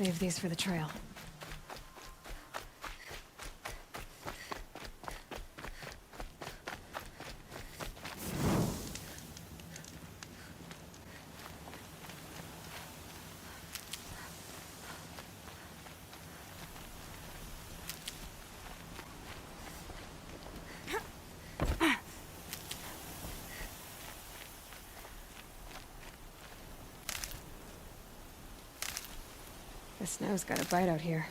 save these for the trail. The snow's got a bite out here.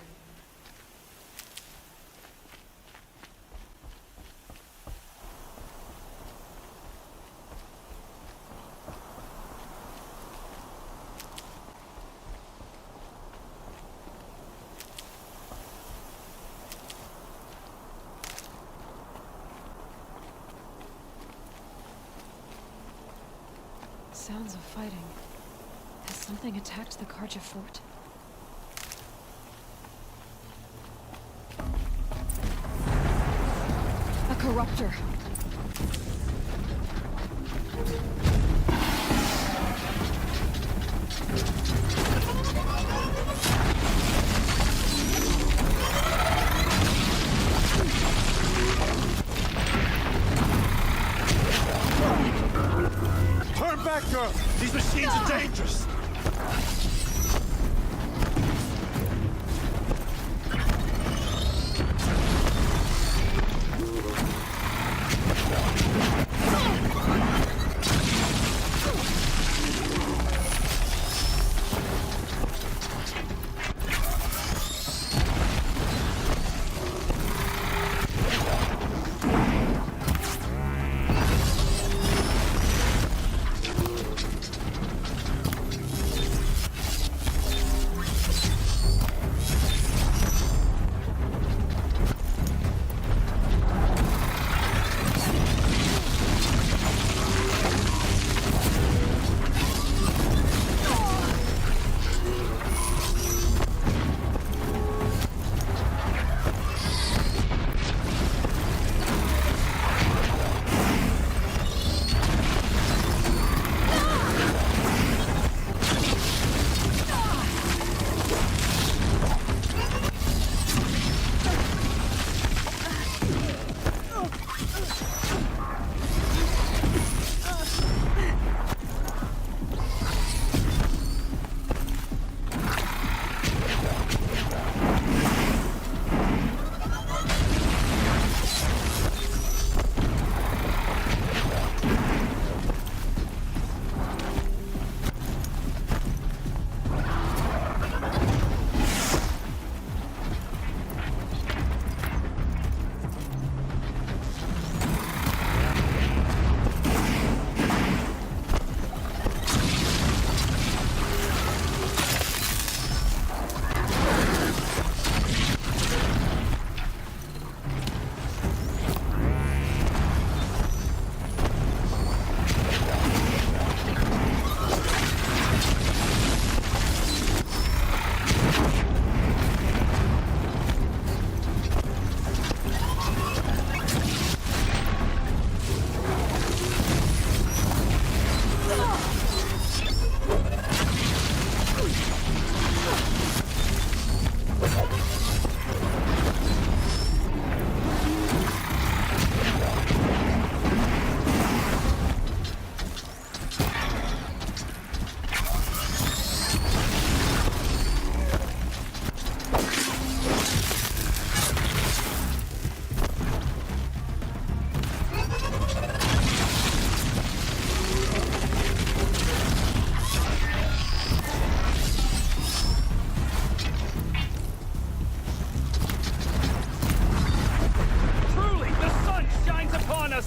Sounds of fighting. Has something attacked the Carja fort? A corruptor. Turn back, girl! These machines are dangerous!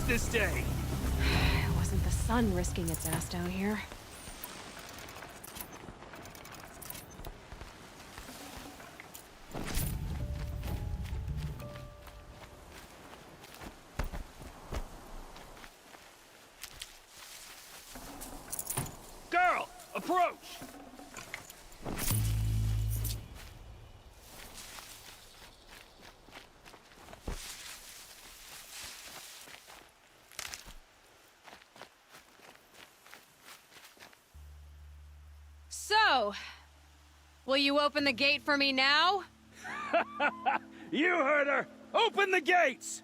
This day. It wasn't the sun risking its ass down here. Girl, approach! So, 'cause Will you open the gate for me now? You heard her! Open the gates!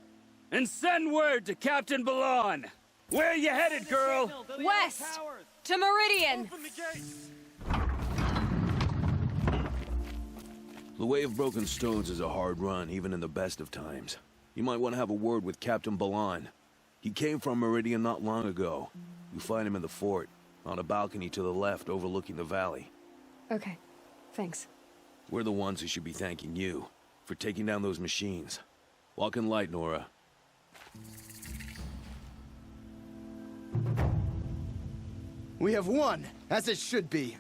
And send word to Captain Balon! Where you headed, girl? West! To Meridian! Open the gates! The Way of Broken Stones is a hard run, even in the best of times. You might want to have a word with Captain Balon. He came from Meridian not long ago. You find him in the fort, on a balcony to the left overlooking the valley. Okay, thanks. We're the ones who should be thanking you for taking down those machines. Walk in light, Nora. We have won, as it should be.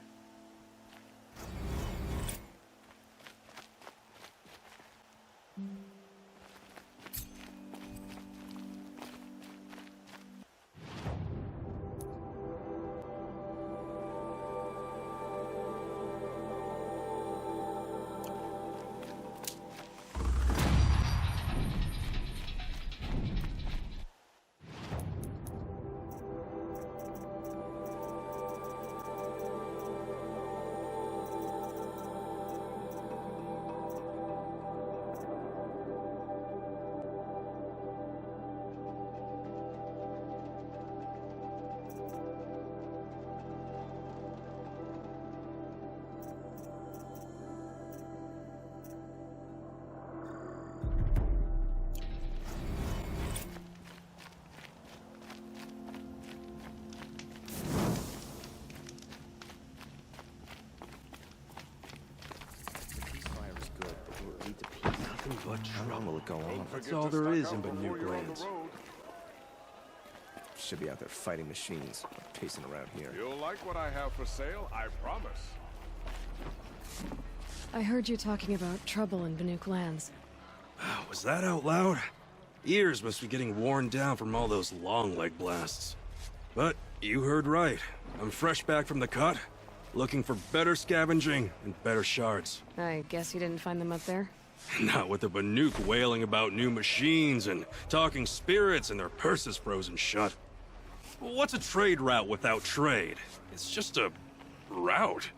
But trouble will go on. That's all there is in Banuk lands. Should be out there fighting machines, not pacing around here. You'll like what I have for sale, I promise. I heard you talking about trouble in Banuk lands. Was that out loud? Ears must be getting worn down from all those long leg blasts. But you heard right. I'm fresh back from the cut, looking for better scavenging and better shards. I guess you didn't find them up there? Not with the Banuk wailing about new machines and talking spirits and their purses frozen shut. What's a trade route without trade? It's just a route.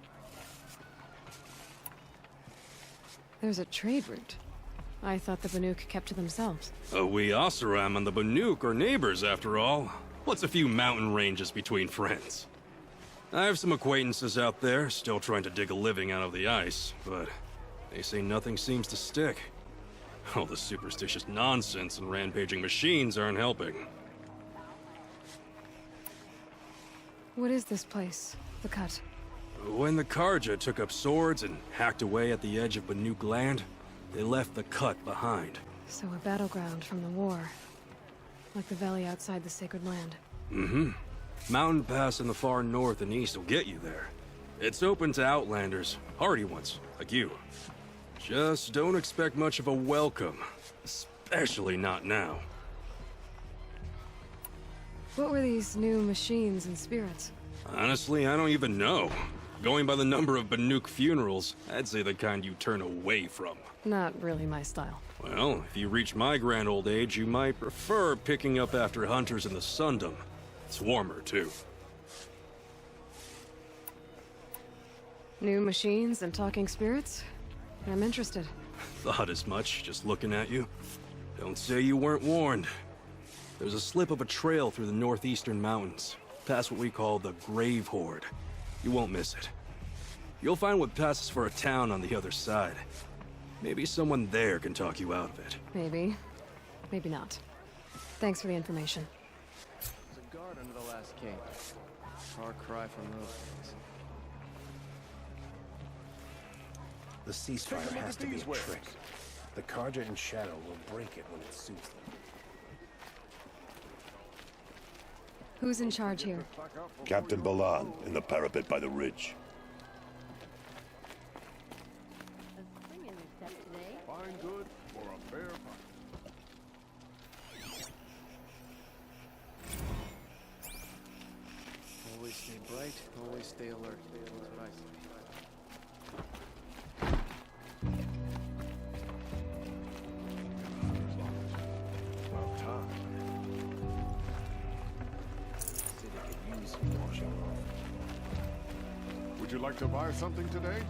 There's a trade route. I thought the Banuk kept to themselves. We Oseram and the Banuk are neighbors, after all. What's a few mountain ranges between friends? I have some acquaintances out there, still trying to dig a living out of the ice, but they say nothing seems to stick. All the superstitious nonsense and rampaging machines aren't helping. What is this place? The Cut? When the Karja took up swords and hacked away at the edge of Banuk land, they left the Cut behind. So a battleground from the war. Like the valley outside the Sacred Land. Mm-hmm. Mountain Pass in the far north and east will get you there. It's open to outlanders, hardy ones, like you. Just don't expect much of a welcome. Especially not now. What were these new machines and spirits? Honestly, I don't even know. Going by the number of Banuk funerals, I'd say the kind you turn away from. Not really my style. Well, if you reach my grand old age, you might prefer picking up after hunters in the Sundom. It's warmer, too. New machines and talking spirits? I'm interested. Thought as much, just looking at you. Don't say you weren't warned. There's a slip of a trail through the northeastern mountains, past what we call the Grave Horde. You won't miss it. You'll find what passes for a town on the other side. Maybe someone there can talk you out of it. Maybe. Maybe not. Thanks for the information. There's a guard under the last king. Far cry from those days. The ceasefire has to be a trick. The Karja and Shadow will break it when it suits them. Who's in charge here? Captain Balan, in the parapet by the ridge. Fine good for a fair price. Always stay bright, always stay alert. That's what I say. About time. City could use some washing off. Would you like to buy something today?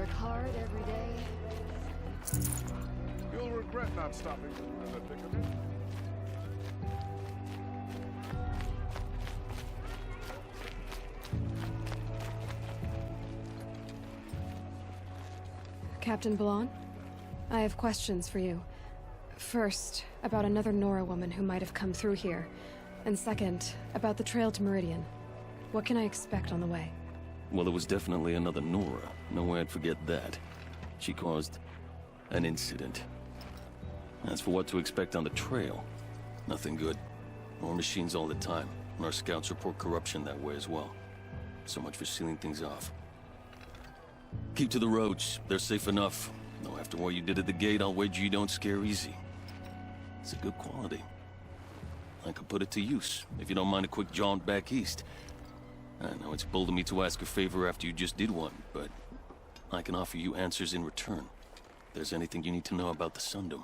work hard every day. You'll regret not stopping through in the thick of it. Captain Balon, I have questions for you. First, about another Nora woman who might have come through here. And second, about the trail to Meridian. What can I expect on the way? Well, it was definitely another Nora. No way I'd forget that. She caused an incident. As for what to expect on the trail, nothing good. More machines all the time, and our scouts report corruption that way as well. So much for sealing things off. Keep to the roads. They're safe enough. Though after what you did at the gate, I'll wager you don't scare easy. It's a good quality. I could put it to use, if you don't mind a quick jaunt back east. I know it's bold of me to ask a favor after you just did one, but I can offer you answers in return. If there's anything you need to know about the Sundom.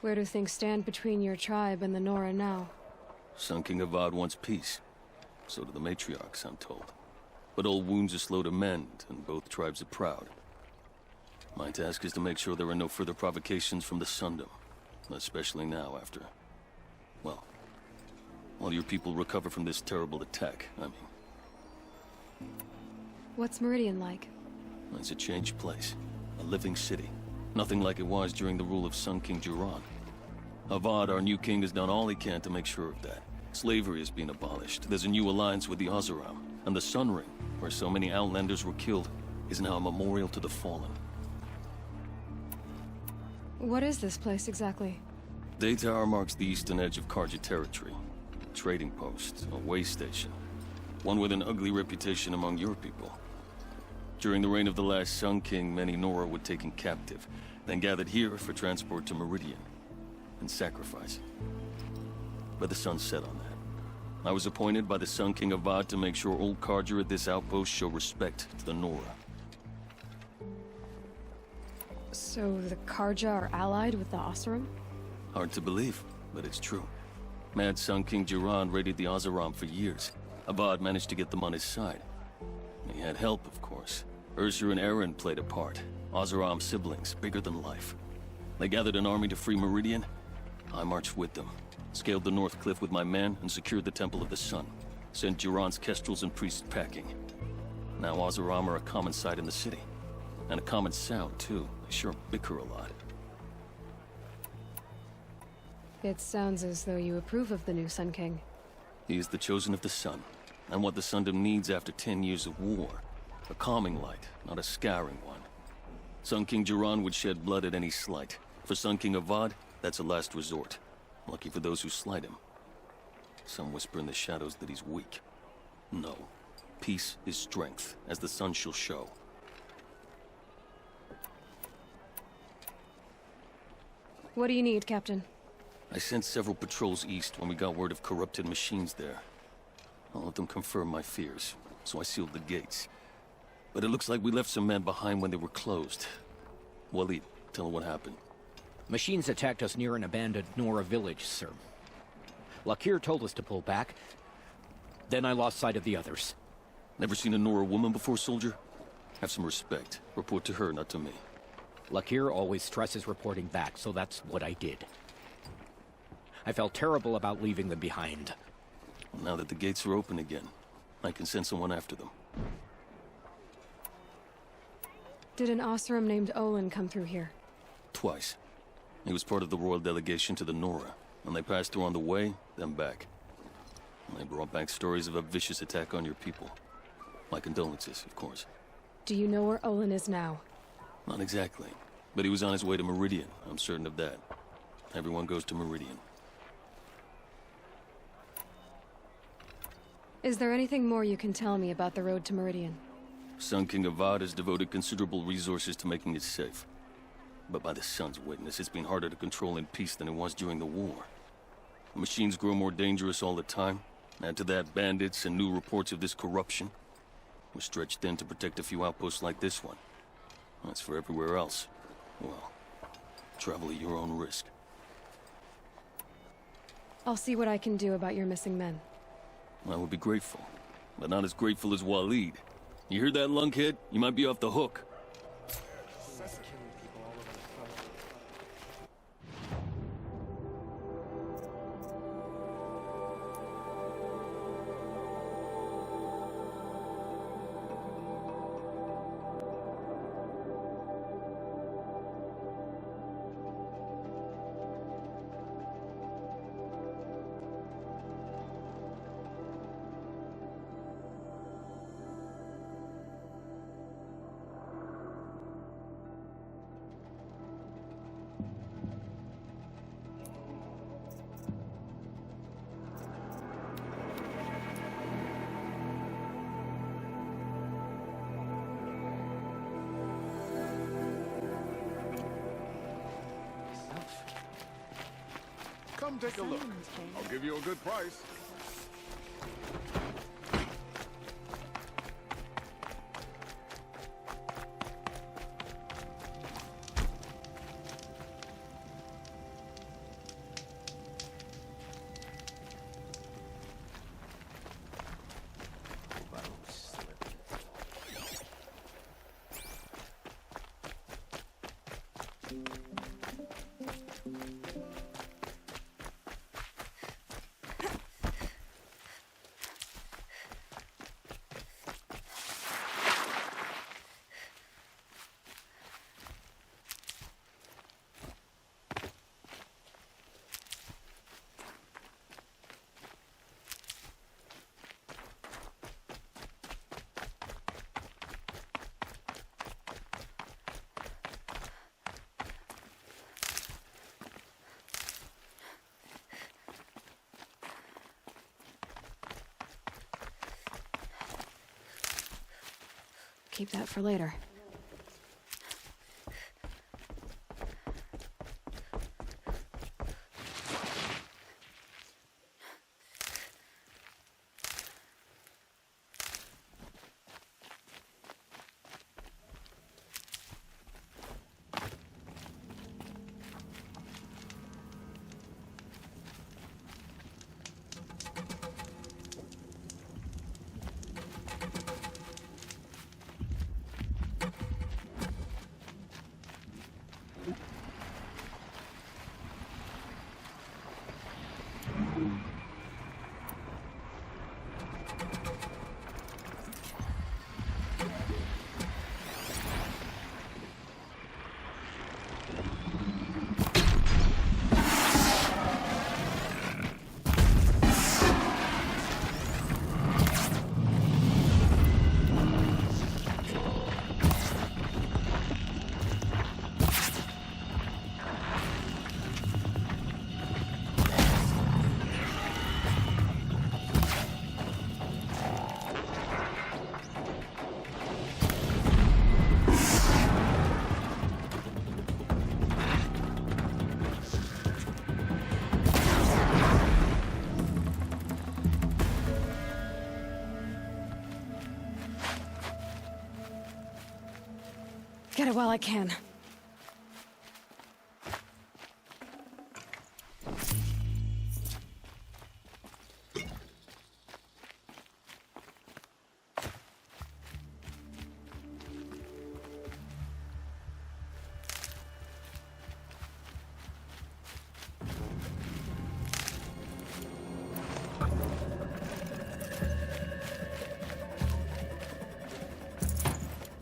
Where do things stand between your tribe and the Nora now? Sun King Avad wants peace. So do the matriarchs, I'm told. But old wounds are slow to mend, and both tribes are proud. My task is to make sure there are no further provocations from the Sundom. Especially now after... well, while your people recover from this terrible attack, I mean. What's Meridian like? It's a changed place. A living city. Nothing like it was during the rule of Sun King Jiran. Avad, our new king, has done all he can to make sure of that. Slavery has been abolished. There's a new alliance with the Oseram. And the Sun Ring, where so many Outlanders were killed, is now a memorial to the fallen. What is this place exactly? Daytower marks the eastern edge of Karja territory. A trading post, a way station. One with an ugly reputation among your people. During the reign of the last Sun King, many Nora were taken captive, then gathered here for transport to Meridian, and sacrifice. But the sun set on that. I was appointed by the Sun King Avad to make sure old Karja at this outpost show respect to the Nora. So the Karja are allied with the Oseram? Hard to believe, but it's true. Mad Sun King Jiran raided the Oseram for years. Avad managed to get them on his side. He had help, of course. Ursur and Eren played a part. Oseram siblings, bigger than life. They gathered an army to free Meridian. I marched with them. Scaled the North Cliff with my men and secured the Temple of the Sun. Sent Jiran's kestrels and priests packing. Now Oseram are a common sight in the city. And a common sound, too. They sure bicker a lot. It sounds as though you approve of the new Sun King. He is the chosen of the Sun, and what the Sundom needs after 10 years of war. A calming light, not a scouring one. Sun King Jiran would shed blood at any slight. For Sun King Avad, that's a last resort. Lucky for those who slight him. Some whisper in the shadows that he's weak. No. Peace is strength, as the sun shall show. What do you need, Captain? I sent several patrols east when we got word of corrupted machines there. I'll let them confirm my fears, so I sealed the gates. But it looks like we left some men behind when they were closed. Waleed, tell her what happened. Machines attacked us near an abandoned Nora village, sir. Lakir told us to pull back. Then I lost sight of the others. Never seen a Nora woman before, soldier? Have some respect. Report to her, not to me. Lakir always stresses reporting back, so that's what I did. I felt terrible about leaving them behind. Well, now that the gates are open again, I can send someone after them. Did an Oseram named Olin come through here? Twice. He was part of the royal delegation to the Nora, and they passed through on the way, then back. And they brought back stories of a vicious attack on your people. My condolences, of course. Do you know where Olin is now? Not exactly, but he was on his way to Meridian, I'm certain of that. Everyone goes to Meridian. Is there anything more you can tell me about the road to Meridian? Sun King Avad has devoted considerable resources to making it safe. But by the sun's witness, it's been harder to control in peace than it was during the war. The machines grow more dangerous all the time. Add to that bandits and new reports of this corruption. We're stretched thin to protect a few outposts like this one. As for everywhere else, well, travel at your own risk. I'll see what I can do about your missing men. I would be grateful. but not as grateful as Waleed. You hear that, lunkhead? You might be off the hook. Come take a look. I'll give you a good price. Keep that for later. Get it while I can.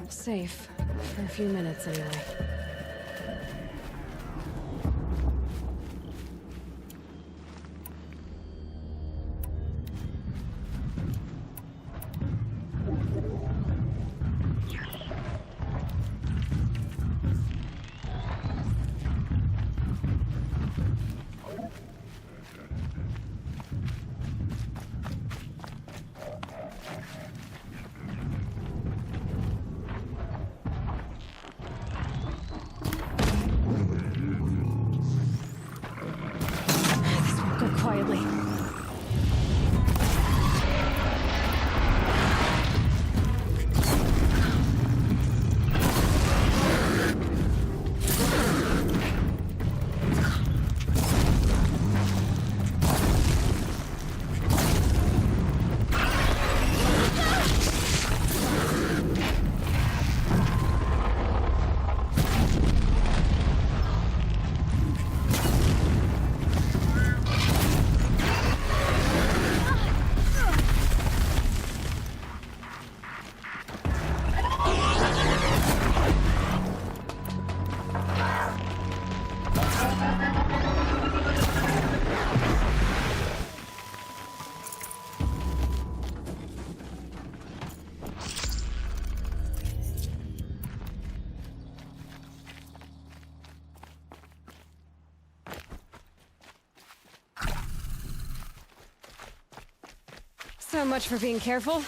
Safe. For a few minutes, anyway. Quietly. So much for being careful.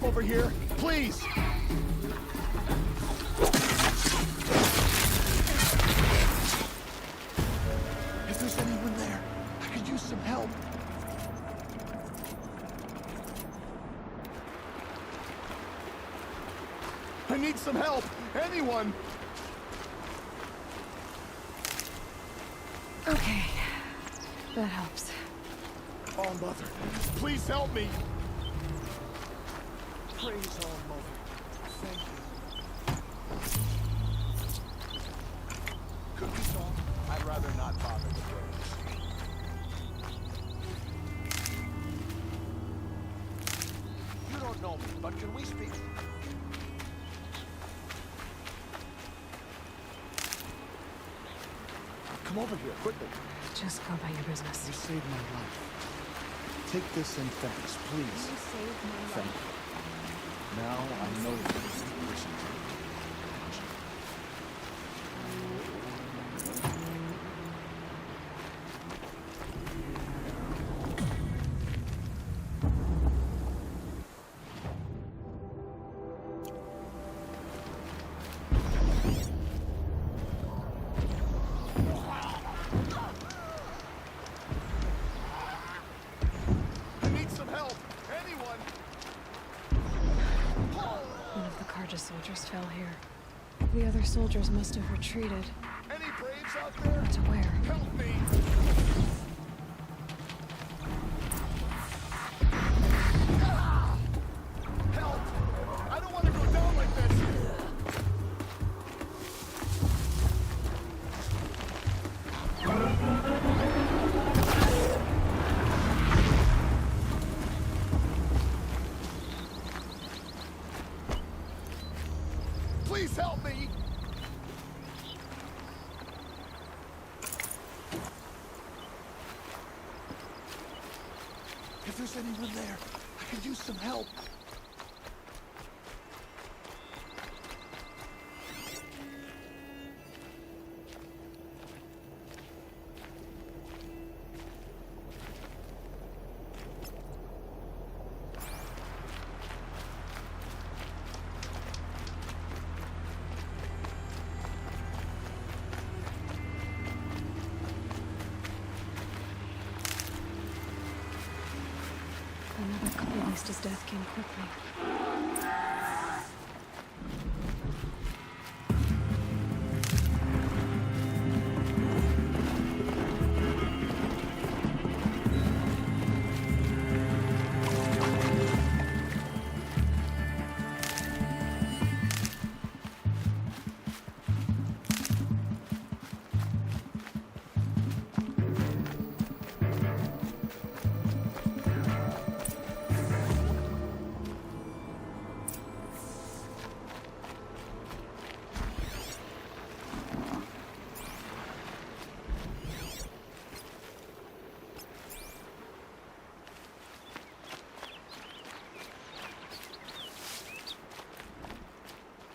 Over here, please! If there's anyone there, I could use some help. I need some help! Anyone! Okay. That helps. Oh, Mother, please help me! Praise all Mother. Thank you. Cookie song? I'd rather not bother the brains. You don't know me, but can we speak? Come over here, quickly. Just go about your business. You saved my life. Take this in thanks, please. You saved my life. Thank you. Now I know that it's the person to I need some help! Anyone! One of the Carja soldiers fell here. The other soldiers must have retreated. Any braves out there? But to where? Help me! Help! I don't want to go down like this! Please help me! If there's anyone there, I could use some help. At least his death came quickly.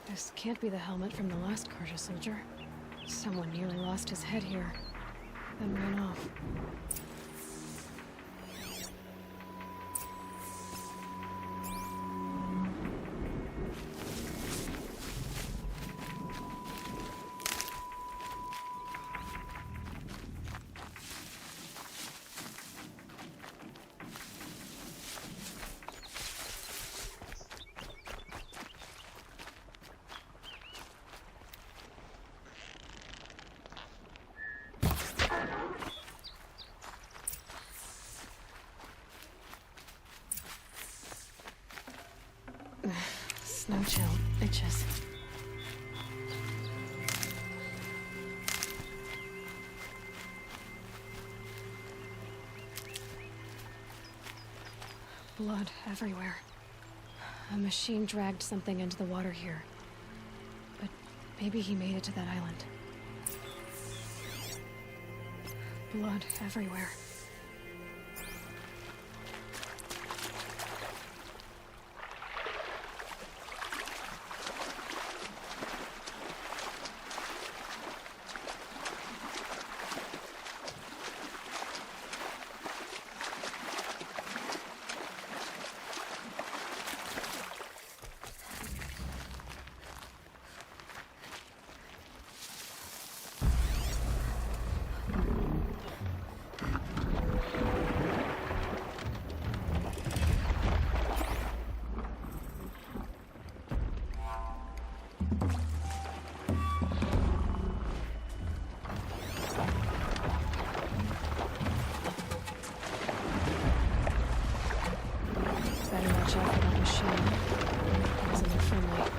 This can't be the helmet from the last Carja soldier. Someone nearly lost his head here, then ran off. Snow chill itches. Blood everywhere. A machine dragged something into the water here. But maybe he made it to that island. Blood everywhere. Watch out for that machine. It doesn't look friendly.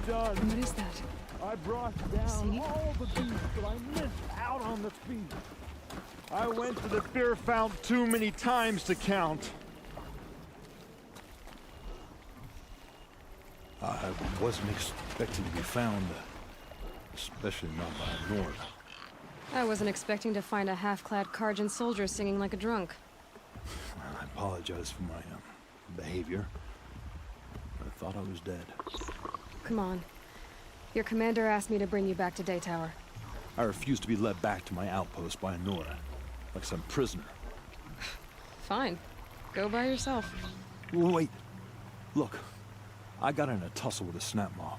What is that? I brought down all the beasts, but I missed out on the feast. I went to the beer fount too many times to count. I wasn't expecting to be found, especially not by Nora. I wasn't expecting to find a half-clad Karjan soldier singing like a drunk. I apologize for my behavior. I thought I was dead. Come on. Your commander asked me to bring you back to Daytower. I refused to be led back to my outpost by Nora, like some prisoner. Fine. Go by yourself. Wait. Look, I got in a tussle with a snap maw.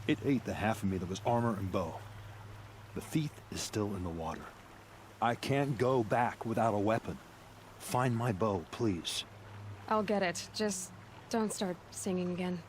It ate the half of me that was armor and bow. The thief is still in the water. I can't go back without a weapon. Find my bow, please. I'll get it. Just don't start singing again.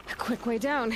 A quick way down.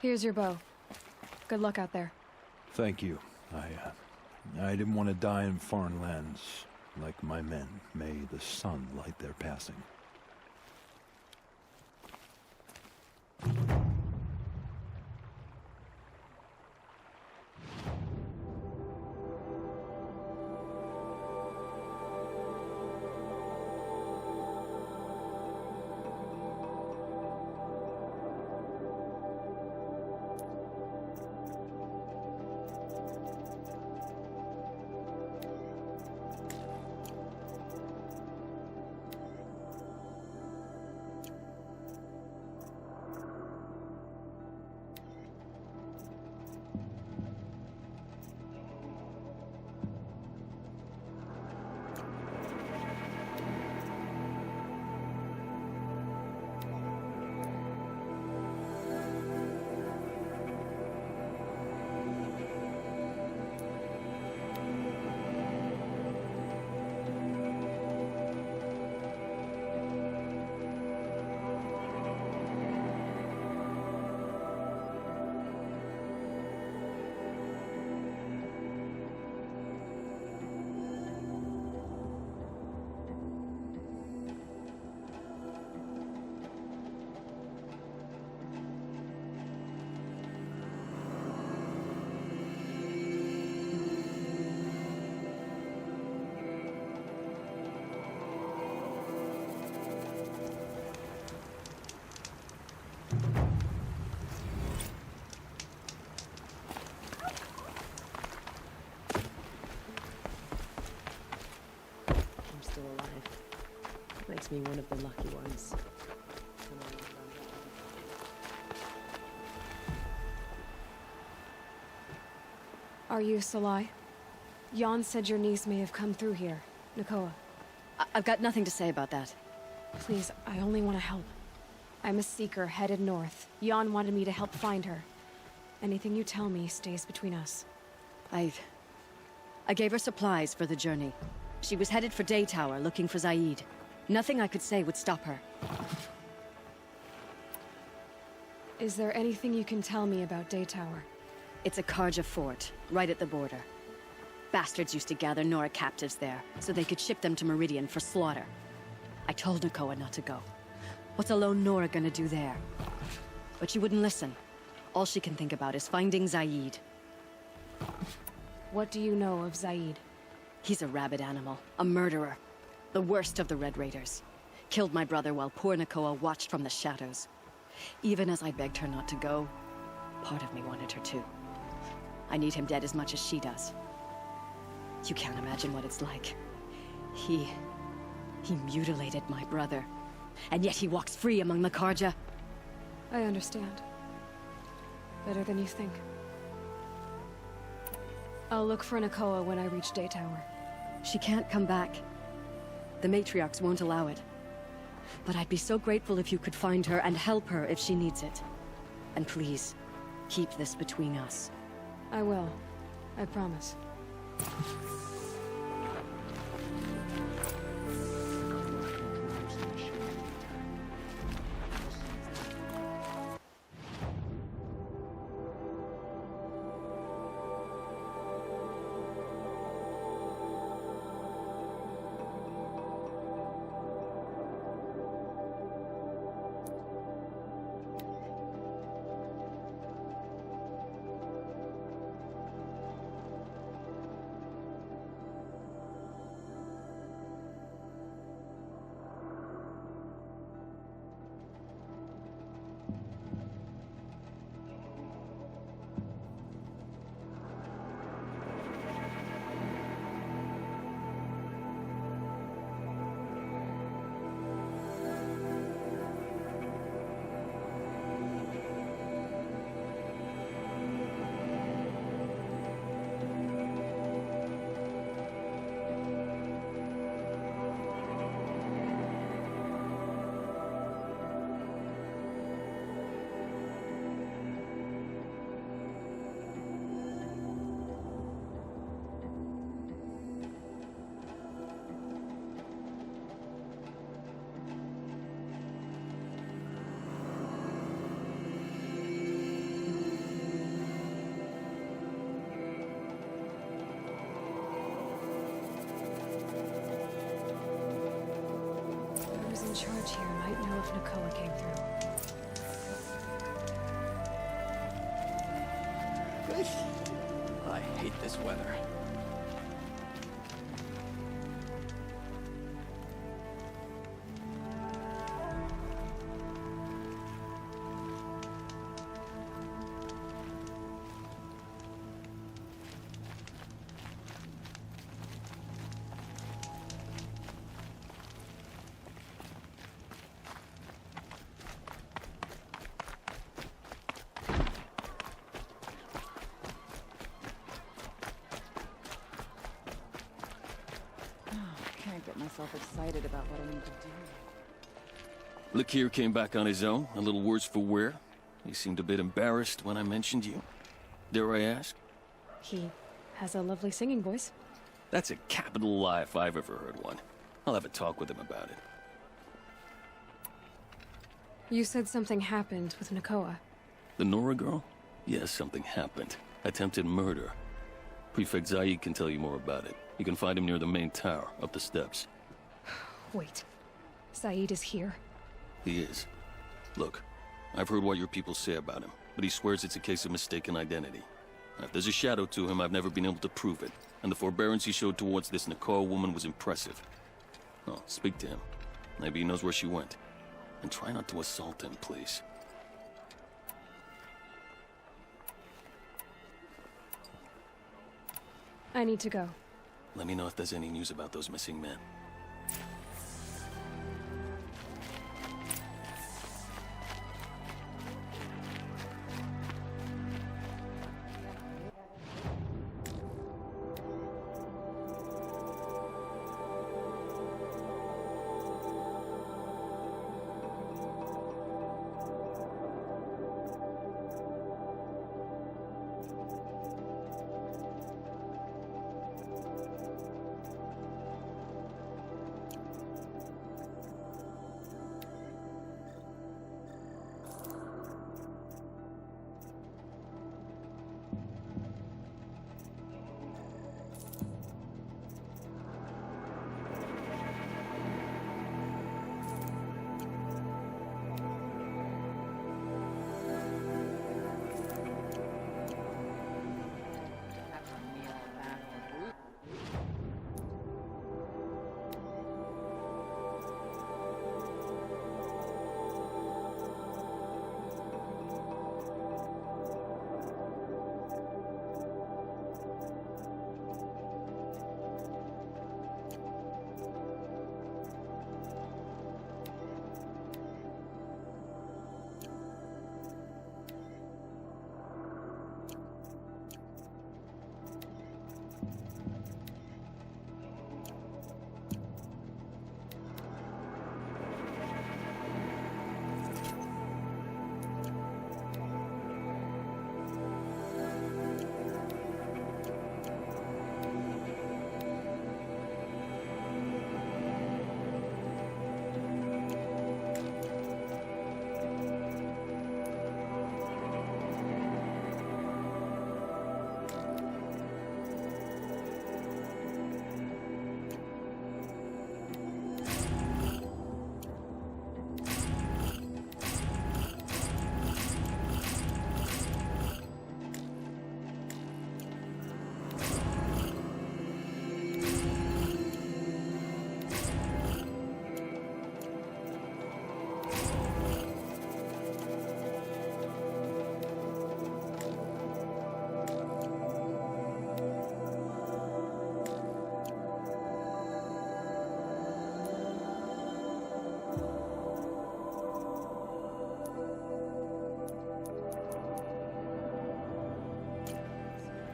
Here's your bow. Good luck out there. Thank you. I didn't want to die in foreign lands. Like my men, may the sun light their passing. Makes me one of the lucky ones. Are you Salai? Jan said your niece may have come through here. Nakoa. I've got nothing to say about that. Please, I only want to help. I'm a seeker headed north. Jan wanted me to help find her. Anything you tell me stays between us. I gave her supplies for the journey. She was headed for Daytower, looking for Zaid. Nothing I could say would stop her. Is there anything you can tell me about Daytower? It's a Karja fort, right at the border. Bastards used to gather Nora captives there, so they could ship them to Meridian for slaughter. I told Nakoa not to go. What's a lone Nora gonna do there? But she wouldn't listen. All she can think about is finding Zaid. What do you know of Zaid? He's a rabid animal, a murderer. The worst of the Red Raiders. Killed my brother while poor Nakoa watched from the shadows. Even as I begged her not to go, part of me wanted her to. I need him dead as much as she does. You can't imagine what it's like. He mutilated my brother. And yet he walks free among the Karja. I understand. Better than you think. I'll look for Nakoa when I reach Daytower. She can't come back. The matriarchs won't allow it. But I'd be so grateful if you could find her and help her if she needs it. And please, keep this between us. I will. I promise. Whoever's in charge here might know if Nakoa came through. I hate this weather. Get myself excited about what I need to do. Lakir came back on his own, a little worse for wear. He seemed a bit embarrassed when I mentioned you. Dare I ask? He has a lovely singing voice. That's a capital lie if I've ever heard one. I'll have a talk with him about it. You said something happened with Nakoa. The Nora girl? Yes, something happened. Attempted murder. Prefect Zaid can tell you more about it. You can find him near the main tower, up the steps. Wait. Zaid is here? He is. Look, I've heard what your people say about him, but he swears it's a case of mistaken identity. Now, if there's a shadow to him, I've never been able to prove it, and the forbearance he showed towards this Nakoa woman was impressive. Oh, speak to him. Maybe he knows where she went. And try not to assault him, please. I need to go. Let me know if there's any news about those missing men.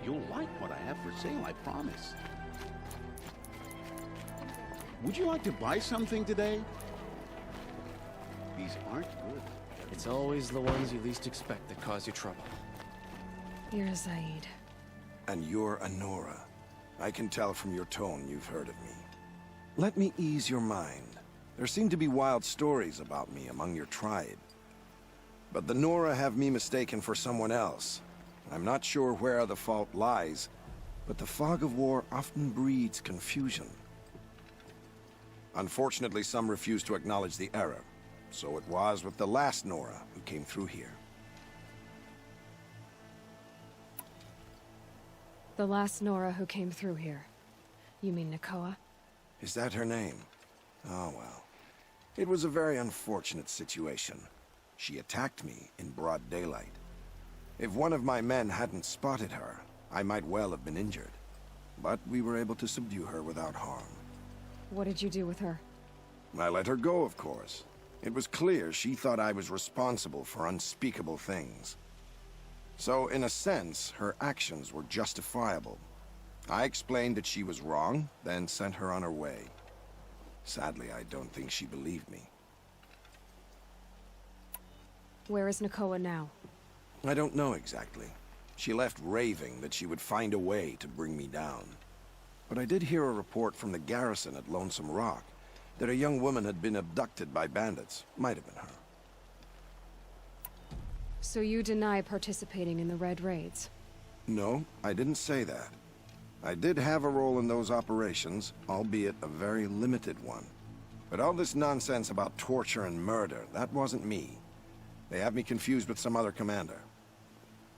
You'll like what I have for sale, I promise. Would you like to buy something today? These aren't good. It's always the ones you least expect that cause you trouble. You're Zaid. And you're Anora. I can tell from your tone you've heard of me. Let me ease your mind. There seem to be wild stories about me among your tribe. But the Nora have me mistaken for someone else. I'm not sure where the fault lies, but the fog of war often breeds confusion. Unfortunately, some refuse to acknowledge the error. So it was with the last Nora who came through here. The last Nora who came through here. You mean Nakoa? Is that her name? Oh well. It was a very unfortunate situation. She attacked me in broad daylight. If one of my men hadn't spotted her, I might well have been injured. But we were able to subdue her without harm. What did you do with her? I let her go, of course. It was clear she thought I was responsible for unspeakable things. So, in a sense, her actions were justifiable. I explained that she was wrong, then sent her on her way. Sadly, I don't think she believed me. Where is Nakoa now? I don't know exactly. She left raving that she would find a way to bring me down. But I did hear a report from the garrison at Lonesome Rock that a young woman had been abducted by bandits. Might have been her. So you deny participating in the Red Raids? No, I didn't say that. I did have a role in those operations, albeit a very limited one. But all this nonsense about torture and murder, that wasn't me. They have me confused with some other commander.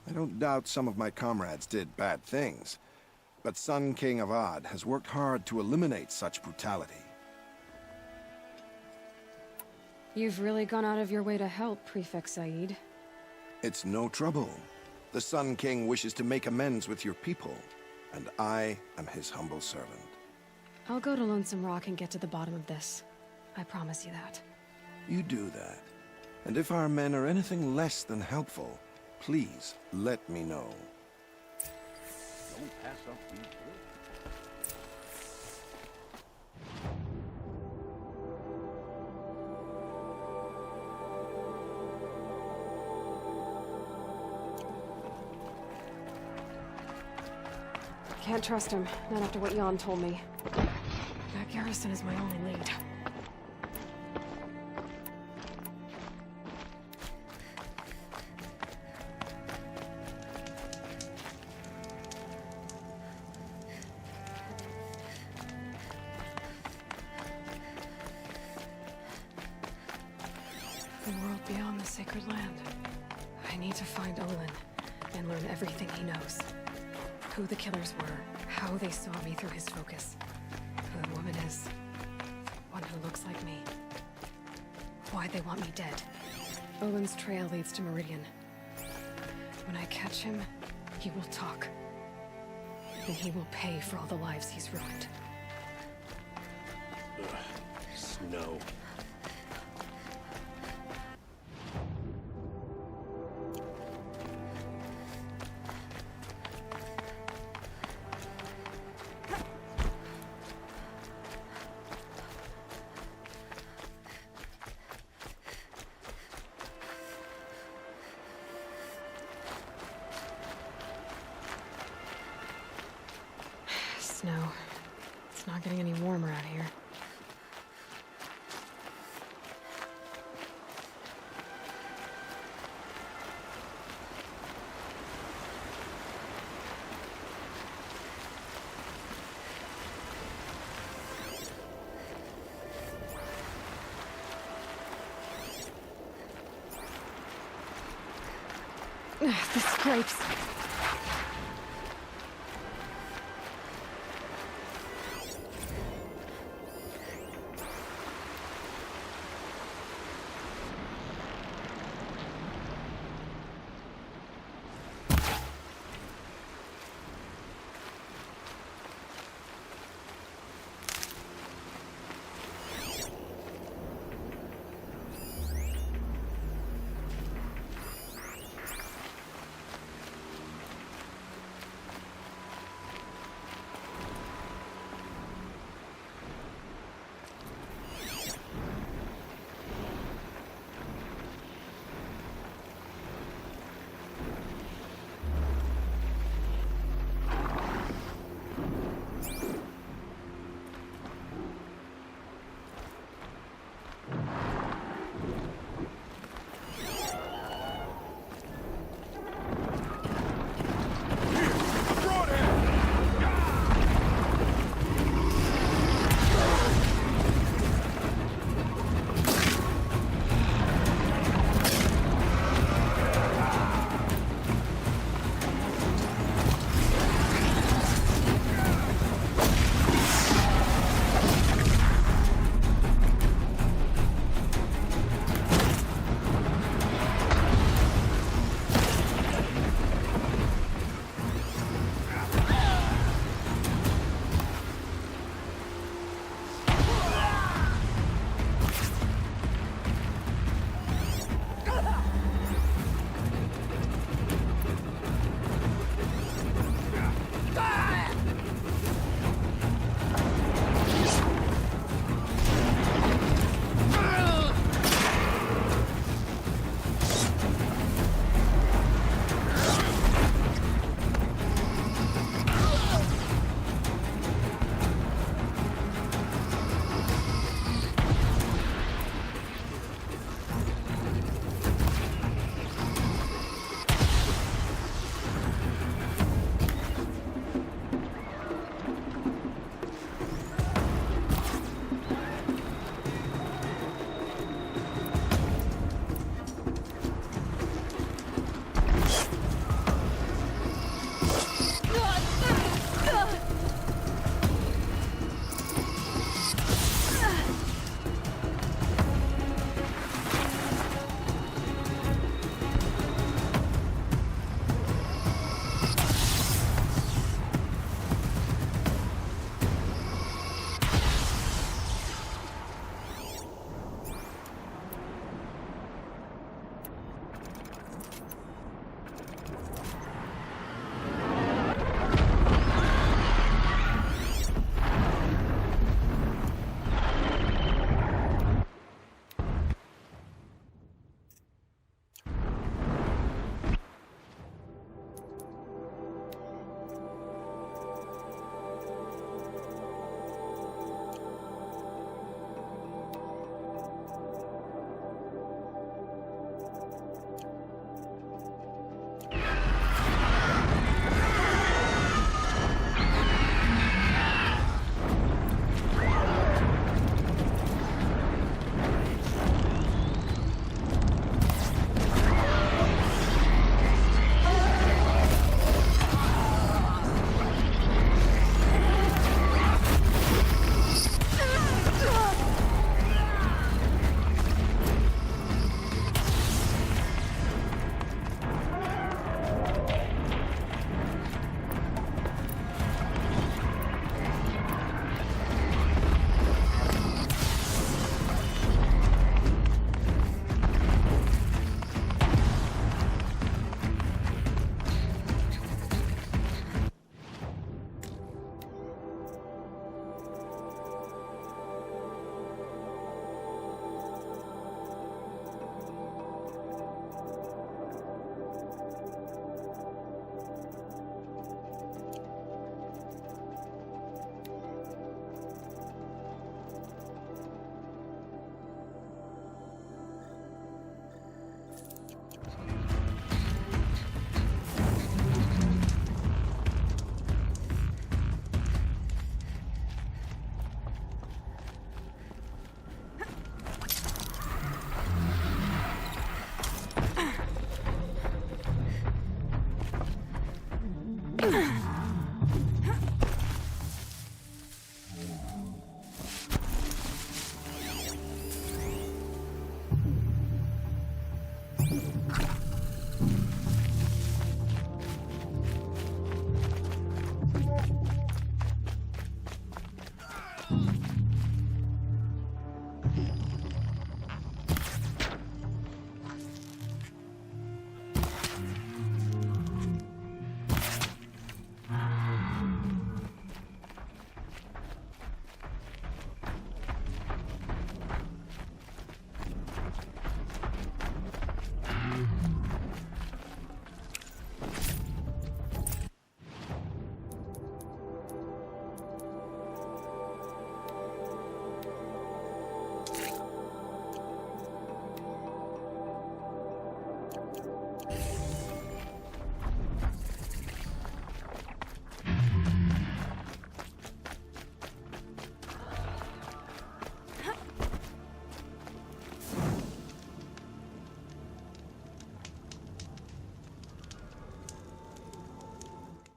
I don't doubt some of my comrades did bad things, but Sun King Avad has worked hard to eliminate such brutality. You've really gone out of your way to help, Prefect Zaid. It's no trouble. The Sun King wishes to make amends with your people, and I am his humble servant. I'll go to Lonesome Rock and get to the bottom of this. I promise you that. You do that. And if our men are anything less than helpful, please let me know. Don't pass up these good. Can't trust him, not after what Jan told me. That garrison is my only lead. The world beyond the Sacred Land. I need to find Olin and learn everything he knows. Who the killers were, how they saw me through his focus, who the woman is, one who looks like me, why they want me dead. Olin's trail leads to Meridian. When I catch him, he will talk. And he will pay for all the lives he's ruined. Snow. Snow. It's not getting any warmer out here. The scrapes.